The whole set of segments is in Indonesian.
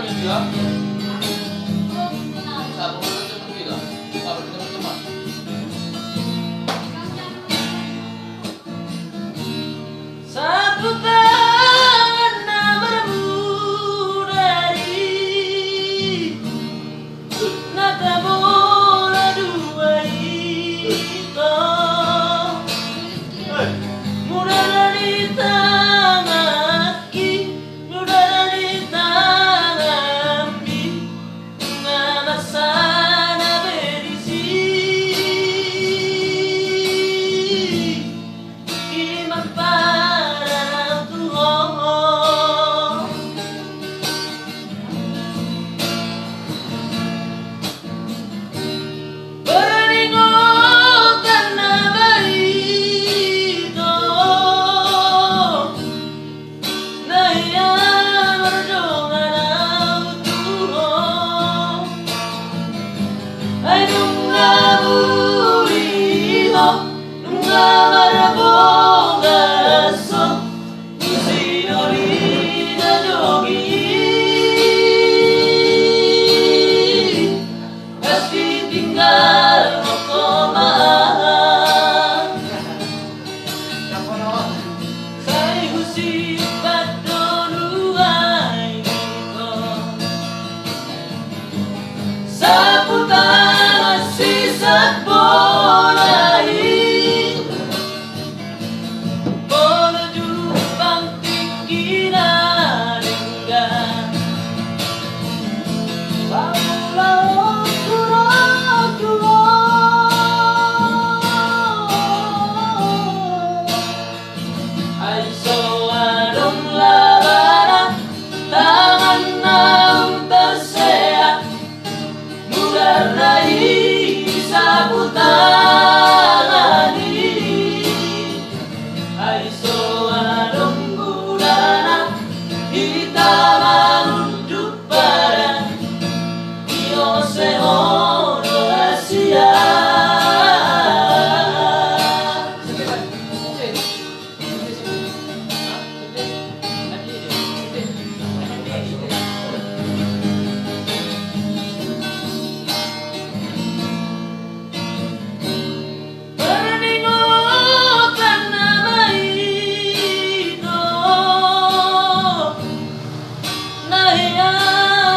dia. Sabar teman kita. Sabar teman-teman. Sapu tangan nomormu dari Nakabola dua itu mudah dari tanganki, mudah dari tanganmi, nama sana berisi iman para Tuhan. Beringotan nama itu Naya berdongan Tuhan. Ay nunga buriho, nunga marabongaso, Sinolina jogi pasti tinggal mokomaan. Saya gusipad donuai niko sapu tangan sisat bolai menuju pangtinggi naringgan Pamulau kura-kura ay soarong labaran tangan naung terseak mudah raih sapu tangani ay soarong budana kita mangunduh badan iyo sehono Asia. Beringotan nama itu Naya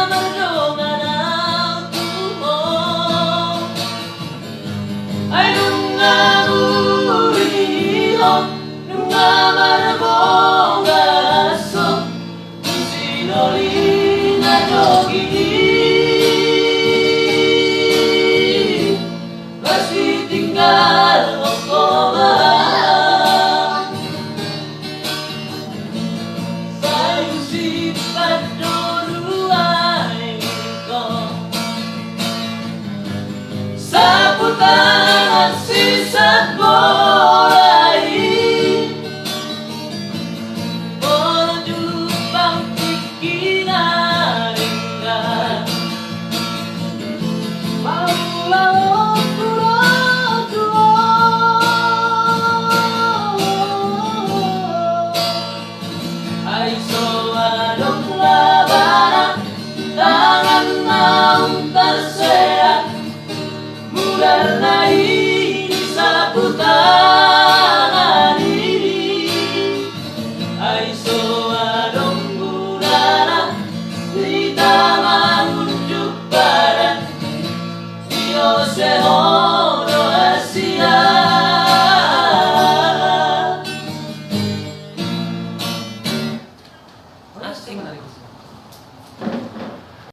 berdongan Tuhan. Ay nunga buriho, nunga marabongaso, Sinolina jogi masih tinggal mokomaan. Saya sifat donuai niko sapu tangan sisat bolai menuju pangtinggi naringgan Pamulau kura-kura ay soarong labaran tangan naung terseak mudah naik sapu tangani ay soarong budana kita mangunjuk badan iyo seho